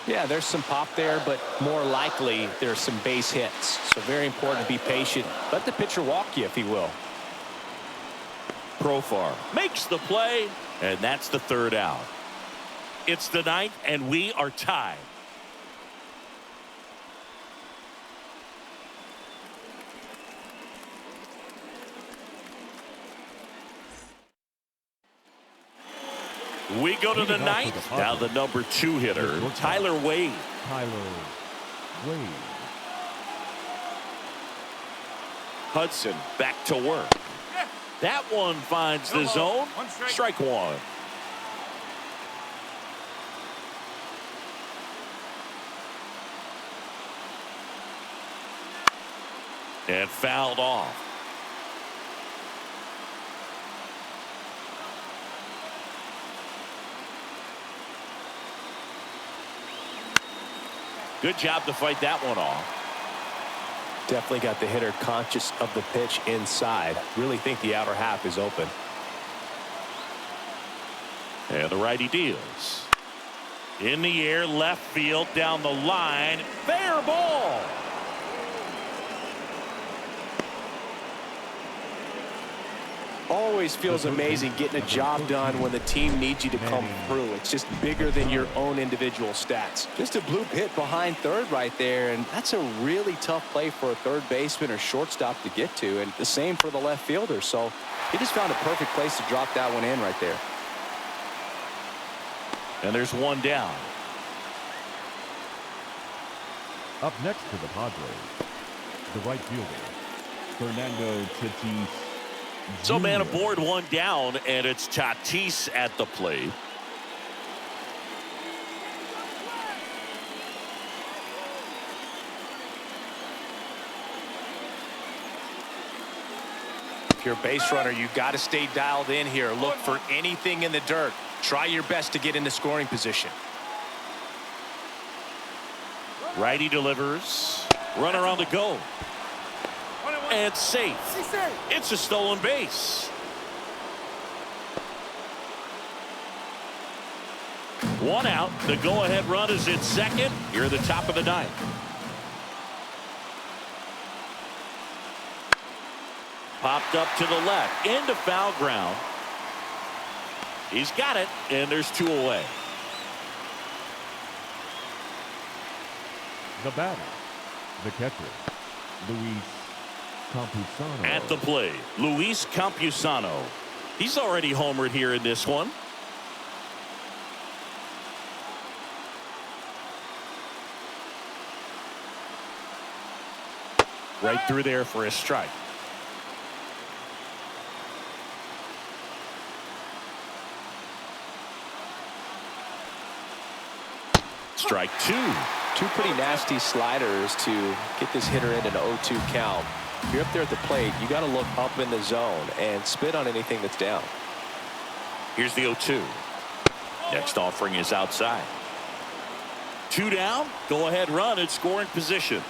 Yeah, there's some pop there, but more likely there's some base hits. So very important to be patient. Let the pitcher walk you, if he will. Profar makes the play, and that's the third out. It's the ninth, and we are tied. We go to the ninth. Now the number 2 hitter, Tyler Wade. Hudson back to work. That one finds the zone. Strike one. And fouled off. Good job to fight that one off. Definitely got the hitter conscious of the pitch inside. Really think the outer half is open. And the righty deals. In the air, left field, down the line. Fair ball. Always feels amazing getting a job done when the team needs you to come through. It's just bigger than your own individual stats. Just a bloop hit behind third right there, and that's a really tough play for a third baseman or shortstop to get to, and the same for the left fielder. So he just found a perfect place to drop that one in right there. And there's one down. Up next to the Padres, the right fielder, Fernando Tatis. So man aboard, one down, and it's Tatis at the plate. If you're a base runner, you got to stay dialed in here. Look for anything in the dirt. Try your best to get into scoring position. Righty delivers. Runner on the go. And safe. It's a stolen base. One out. The go-ahead run is in second. Here at the top of the ninth. Popped up to the left. Into foul ground. He's got it, and there's 2 away. The batter, the catcher, Luis Campusano. At the plate, Luis Campusano. He's already homered here in this one. Right through there for a strike. Strike 2. 2 pretty nasty sliders to get this hitter in an 0-2 count. If you're up there at the plate, you got to look up in the zone and spit on anything that's down. Here's the 0-2. Next offering is outside. 2 down. Go ahead run at scoring position.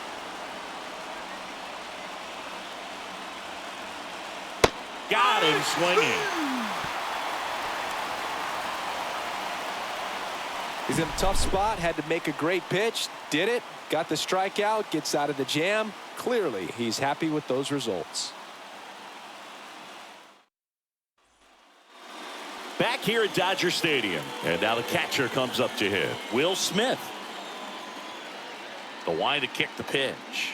Got him swinging. He's in a tough spot, had to make a great pitch, did it, got the strikeout, gets out of the jam. Clearly, he's happy with those results. Back here at Dodger Stadium, and now the catcher comes up to hit. Will Smith. The wind to kick the pitch.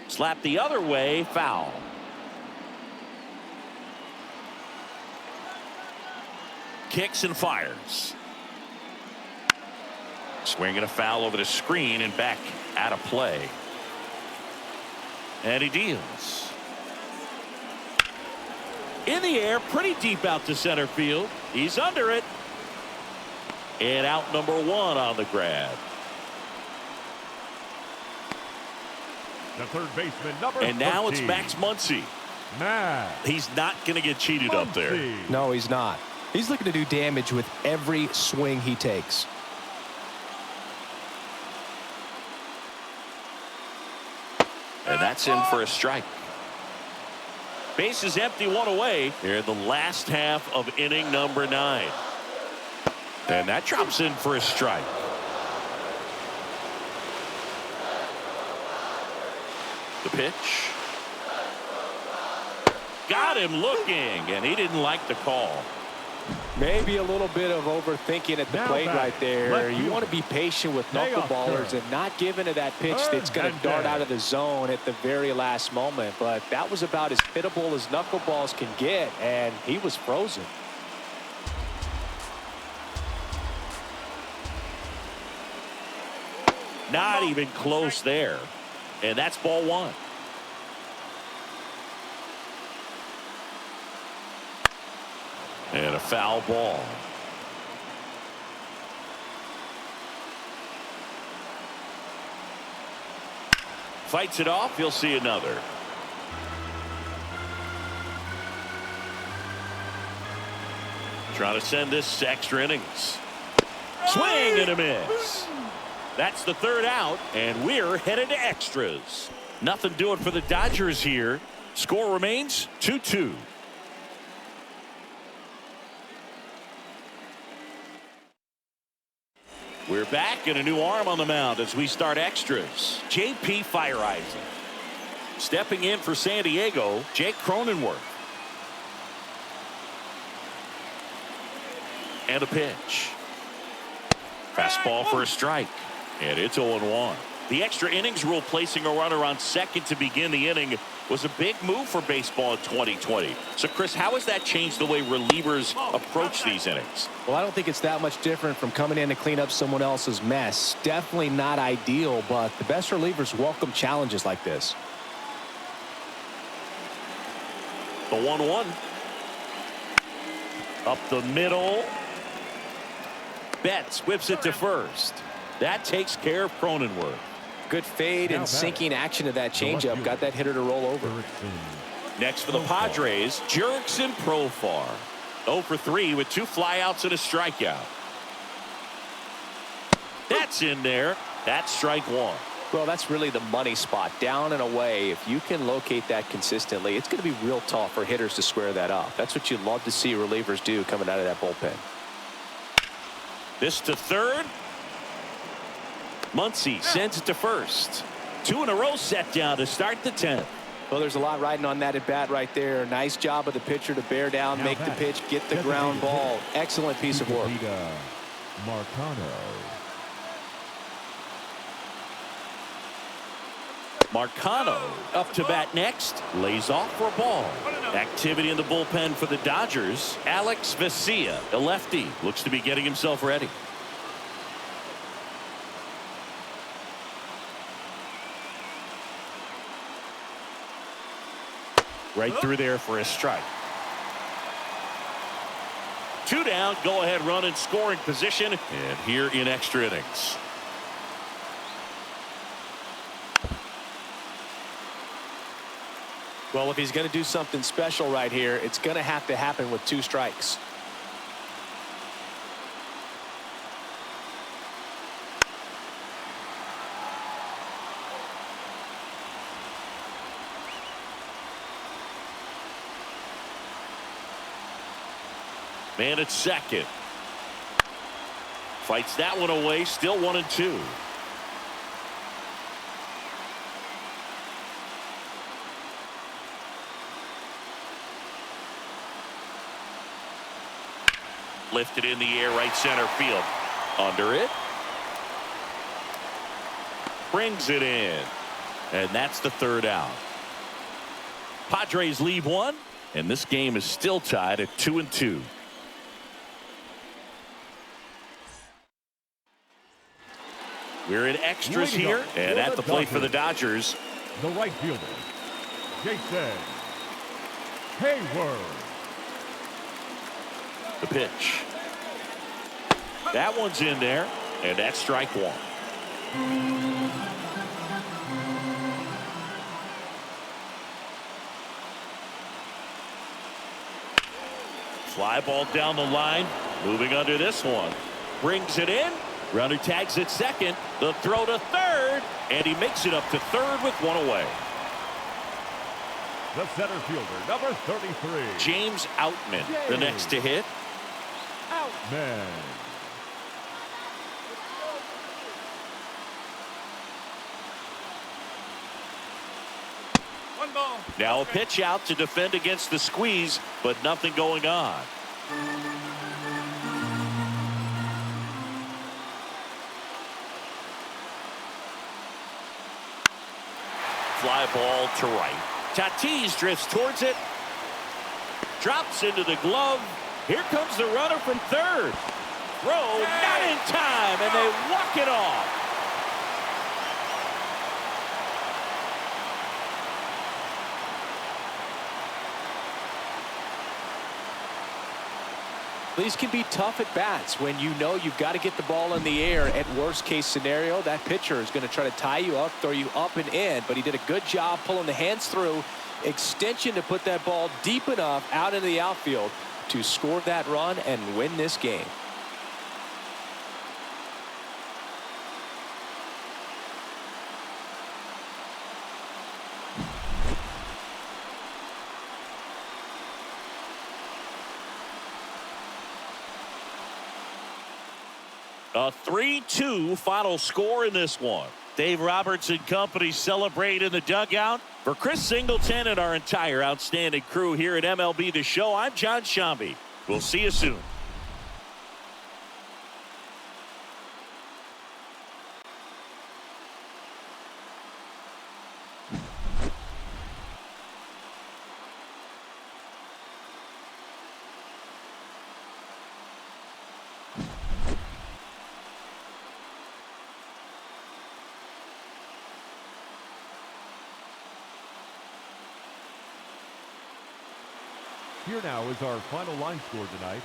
Slap the other way, foul. Kicks and fires. Swinging a foul over the screen and back out of play. And he deals. In the air, pretty deep out to center field. He's under it. And out number 1 on the grab. The third baseman, number And now 13. it's Max Muncy. Max. He's not going to get cheated up there. Muncy. No, he's not. He's looking to do damage with every swing he takes. And that's in for a strike. Base is empty, one away. Here in the last half of inning number 9. And that drops in for a strike. The pitch. Got him looking, and he didn't like the call. Maybe a little bit of overthinking at the Now plate back. right there. Left You field. want to be patient with Payoff knuckleballers turn. and not give into that pitch Third that's going and to dart dead. out of the zone at the very last moment. But that was about as hittable as knuckleballs can get, and he was frozen. Not even close there. And that's ball 1. And a foul ball. Fights it off. He'll see another. Trying to send this to extra innings. Swing and a miss. That's the third out, and we're headed to extras. Nothing doing for the Dodgers here. Score remains 2-2. We're back, and a new arm on the mound as we start extras. J.P. Fireisen. Stepping in for San Diego, Jake Cronenworth. And a pitch. Fastball for a strike. And it's 0-1. The extra innings rule placing a runner on second to begin the inning was a big move for baseball in 2020. So, Chris, how has that changed the way relievers approach these innings? Well, I don't think it's that much different from coming in to clean up someone else's mess. Definitely not ideal, but the best relievers welcome challenges like this. The 1-1. Up the middle. Betts whips it to first. That takes care of Cronenworth. Good fade Now and back. sinking action of that changeup got that hitter to roll over. Next for the Padres, Jurickson Profar. 0 for 3 with 2 flyouts and a strikeout. That's in there. That's strike 1. Well, that's really the money spot, down and away. If you can locate that consistently, it's going to be real tough for hitters to square that up. That's what you love to see relievers do coming out of that bullpen. This to third. Muncy sends it to first. 2 in a row set down to start the 10th. Well, there's a lot riding on that at bat right there. Nice job of the pitcher to bear down, Now make the back. pitch, get the ground ball. Excellent piece of work. Marcano up to bat next. Lays off for a ball. Activity in the bullpen for the Dodgers. Alex Vesia, a lefty, looks to be getting himself ready. Right through there for a strike. 2 down, go ahead run in scoring position, and here in extra innings. Well, if he's going to do something special right here, it's going to have to happen with 2 strikes. Man at second. Fights that one away, still 1-2. Lifted in the air, right center field. Under it. Brings it in. And that's the third out. Padres leave 1, and this game is still tied at 2-2. We're in extras here, and at the plate for the Dodgers. The right fielder, Jason Hayward. The pitch. That one's in there, and that's strike 1. Fly ball down the line. Moving under this one. Brings it in. Runner tags at second. The throw to third. And he makes it up to third with one away. The center fielder, number 33. James Outman, the next to hit. Outman. One ball. Now a pitch out to defend against the squeeze, but nothing going on. Fly ball to right. Tatis drifts towards it. Drops into the glove. Here comes the runner from third. Throw not in time, and they walk it off. These can be tough at bats when you know you've got to get the ball in the air. At worst case scenario, that pitcher is going to try to tie you up, throw you up and in, but he did a good job pulling the hands through, extension to put that ball deep enough out into the outfield to score that run and win this game. A 3-2 final score in this one. Dave Roberts and company celebrate in the dugout. For Chris Singleton and our entire outstanding crew here at MLB The Show, I'm John Shambi. We'll see you soon. Here now is our final line score tonight.